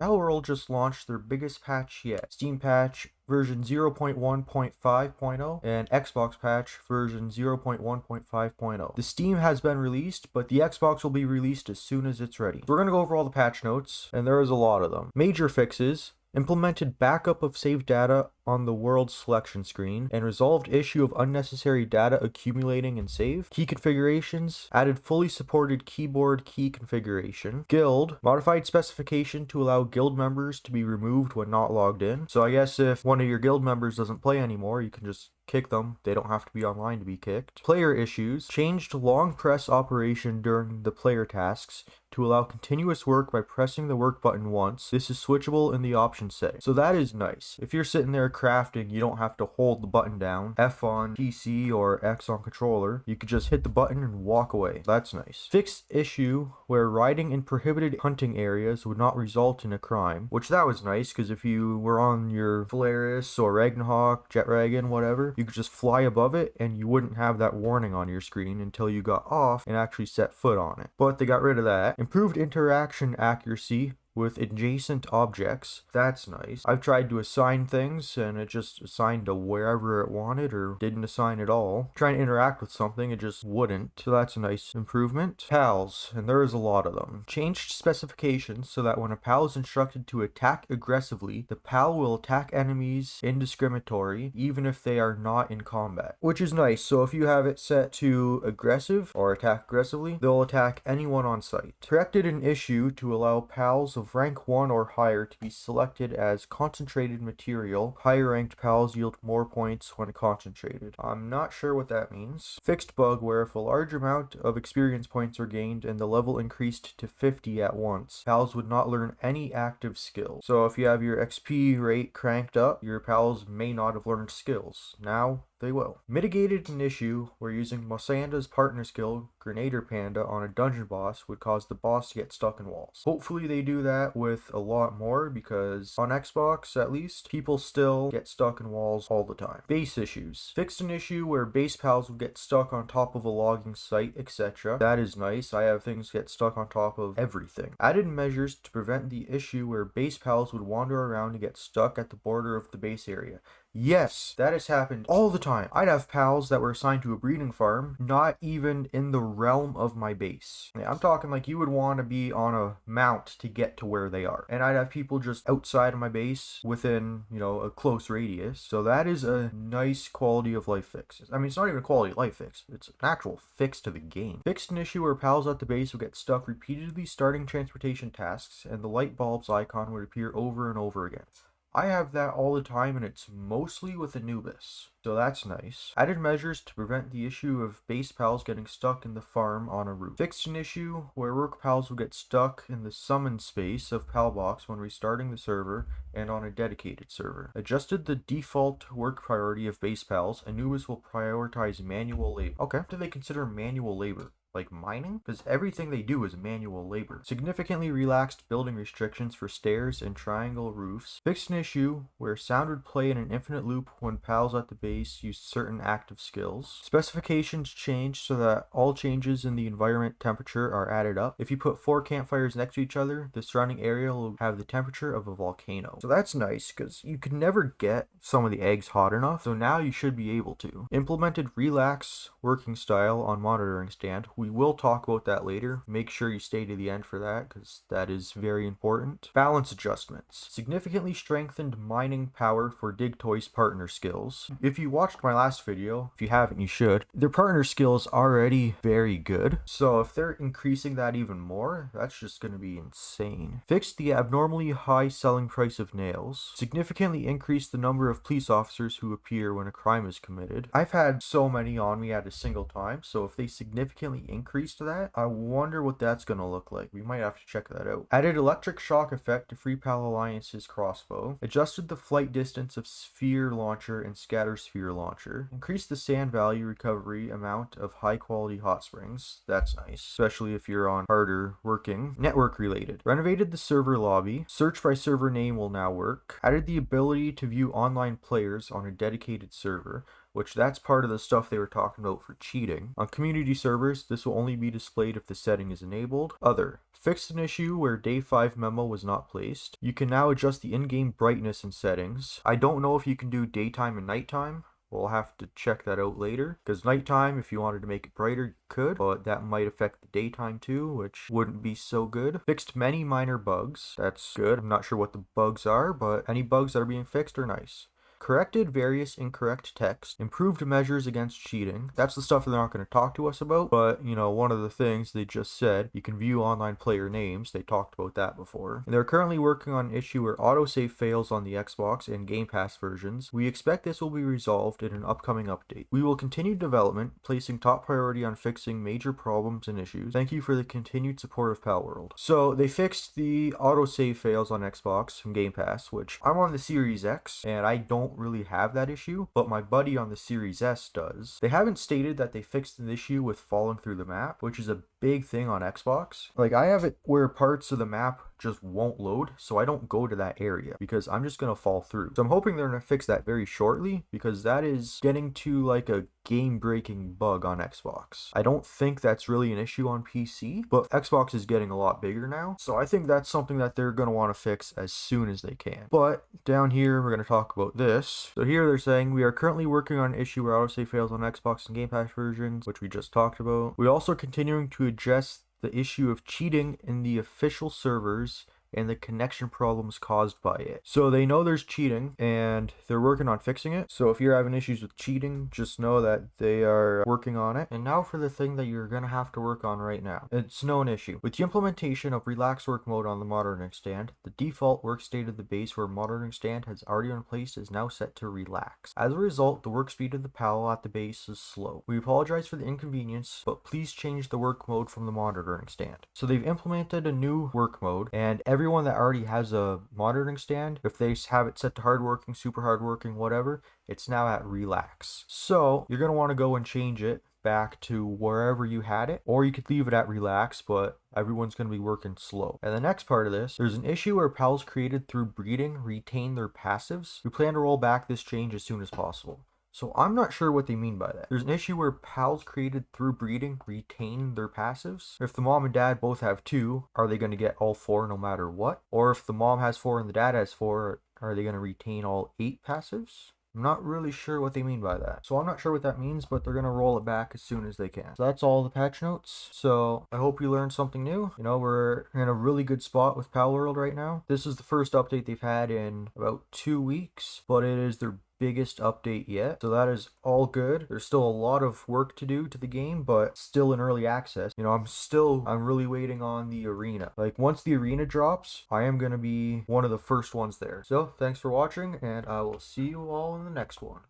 Palworld just launched their biggest patch yet. Steam patch version 0.1.5.0 and Xbox patch version 0.1.5.0. The Steam has been released, but the Xbox will be released as soon as it's ready. So we're going to go over all the patch notes, and there is a lot of them. Major fixes: implemented backup of saved data on the world selection screen, and resolved issue of unnecessary data accumulating in save. Key configurations: added fully supported keyboard key configuration. Guild: modified specification to allow guild members to be removed when not logged in. So I guess if one of your guild members doesn't play anymore, you can just kick them. They don't have to be online to be kicked. Player issues: changed long press operation during the player tasks to allow continuous work by pressing the work button once. This is switchable in the options setting. So that is nice. If you're sitting there crafting, you don't have to hold the button down, F on PC or X on controller. You could just hit the button and walk away. That's nice. Fixed issue where riding in prohibited hunting areas would not result in a crime, which that was nice, because if you were on your Polaris or Ragnarok, Jet Dragon, whatever, you could just fly above it and you wouldn't have that warning on your screen until you got off and actually set foot on it. But they got rid of that. Improved interaction accuracy with adjacent objects. That's nice. I've tried to assign things and it just assigned to wherever it wanted or didn't assign at all. Trying to interact with something, it just wouldn't. So that's a nice improvement. Pals, and there is a lot of them. Changed specifications so that when a pal is instructed to attack aggressively, the pal will attack enemies indiscriminately even if they are not in combat, which is nice. So if you have it set to aggressive or attack aggressively, they'll attack anyone on sight. Corrected an issue to allow pals of rank 1 or higher to be selected as concentrated material. Higher ranked pals yield more points when concentrated. I'm not sure what that means. Fixed bug where if a large amount of experience points are gained and the level increased to 50 at once, pals would not learn any active skills. So if you have your XP rate cranked up, your pals may not have learned skills. Now they will. Mitigated an issue where using Mosanda's partner skill, Grenader Panda, on a dungeon boss would cause the boss to get stuck in walls. Hopefully they do that with a lot more, because on Xbox at least, people still get stuck in walls all the time. Base issues. Fixed an issue where base pals would get stuck on top of a logging site, etc. That is nice. I have things get stuck on top of everything. Added measures to prevent the issue where base pals would wander around and get stuck at the border of the base area. Yes, that has happened all the time. I'd have pals that were assigned to a breeding farm, not even in the realm of my base. I'm talking like you would want to be on a mount to get to where they are. And I'd have people just outside of my base within, a close radius. So that is a nice quality of life fix. I mean, it's not even a quality of life fix. It's an actual fix to the game. Fixed an issue where pals at the base would get stuck repeatedly starting transportation tasks, and the light bulbs icon would appear over and over again. I have that all the time, and it's mostly with Anubis, so that's nice. Added measures to prevent the issue of base pals getting stuck in the farm on a roof. Fixed an issue where work pals will get stuck in the summon space of Palbox when restarting the server and on a dedicated server. Adjusted the default work priority of base pals. Anubis will prioritize manual labor. Okay, what do they consider manual labor? Like mining? Because everything they do is manual labor. Significantly relaxed building restrictions for stairs and triangle roofs. Fixed an issue where sound would play in an infinite loop when pals at the base used certain active skills. Specifications changed so that all changes in the environment temperature are added up. If you put 4 campfires next to each other, the surrounding area will have the temperature of a volcano. So that's nice, because you could never get some of the eggs hot enough, so now you should be able to. Implemented relax working style on monitoring stand. We will talk about that later. Make sure you stay to the end for that, because that is very important. Balance adjustments. Significantly strengthened mining power for Digtoy's partner skills. If you watched my last video, if you haven't, you should. Their partner skills already very good, so if they're increasing that even more, that's just going to be insane. Fixed the abnormally high selling price of nails. Significantly increased the number of police officers who appear when a crime is committed. I've had so many on me at a single time, so if they significantly increase to that, I wonder what that's gonna look like. We might have to check that out. Added electric shock effect to Free Pal Alliance's crossbow. Adjusted the flight distance of sphere launcher and scatter sphere launcher. Increased the sand value recovery amount of high quality hot springs. That's nice, especially if you're on harder working. Network related. Renovated the server lobby. Search by server name will now work. Added the ability to view online players on a dedicated server. which that's part of the stuff they were talking about for cheating. On community servers, this will only be displayed if the setting is enabled. Other. Fixed an issue where day 5 memo was not placed. You can now adjust the in-game brightness and settings. I don't know if you can do daytime and nighttime. We'll have to check that out later, because nighttime, if you wanted to make it brighter, you could, but that might affect the daytime too, which wouldn't be so good. Fixed many minor bugs. That's good. I'm not sure what the bugs are, but any bugs that are being fixed are nice. Corrected various incorrect text, improved measures against cheating. That's the stuff they're not going to talk to us about, but one of the things they just said, you can view online player names. They talked about that before. And they're currently working on an issue where autosave fails on the Xbox and Game Pass versions. We expect this will be resolved in an upcoming update. We will continue development, placing top priority on fixing major problems and issues. Thank you for the continued support of Palworld. So they fixed the autosave fails on Xbox and Game Pass, which I'm on the Series X, and I don't really have that issue, but my buddy on the Series S does. They haven't stated that they fixed an issue with falling through the map, which is a big thing on Xbox. Like, I have it where parts of the map just won't load, so I don't go to that area because I'm just gonna fall through. So I'm hoping they're gonna fix that very shortly, because that is getting to like a game-breaking bug on Xbox. I don't think that's really an issue on PC, but Xbox is getting a lot bigger now, so I think that's something that they're gonna want to fix as soon as they can. But down here, we're gonna talk about this. So here they're saying, we are currently working on an issue where autosave fails on Xbox and Game Pass versions, which we just talked about. We're also continuing to address the issue of cheating in the official servers and the connection problems caused by it. So they know there's cheating and they're working on fixing it. So if you're having issues with cheating, just know that they are working on it. And now for the thing that you're gonna have to work on right now. It's no issue. With the implementation of relax work mode on the monitoring stand, the default work state of the base where monitoring stand has already been placed is now set to relax. As a result, the work speed of the PAL at the base is slow. We apologize for the inconvenience, but please change the work mode from the monitoring stand. So they've implemented a new work mode, and everyone that already has a monitoring stand, if they have it set to hardworking, super hardworking, whatever, it's now at relax. So you're going to want to go and change it back to wherever you had it, or you could leave it at relax, but everyone's going to be working slow. And the next part of this, there's an issue where pals created through breeding retain their passives. We plan to roll back this change as soon as possible. So I'm not sure what they mean by that. There's an issue where pals created through breeding retain their passives. If the mom and dad both have 2, are they going to get all 4 no matter what? Or if the mom has 4 and the dad has 4, are they going to retain all 8 passives? I'm not really sure what they mean by that. So I'm not sure what that means, but they're going to roll it back as soon as they can. So that's all the patch notes. So I hope you learned something new. We're in a really good spot with Palworld right now. This is the first update they've had in about 2 weeks, but it is their biggest update yet, so that is all good. There's still a lot of work to do to the game, but still in early access. I'm really waiting on the arena. Like, once the arena drops, I am gonna be one of the first ones there. So thanks for watching, and I will see you all in the next one.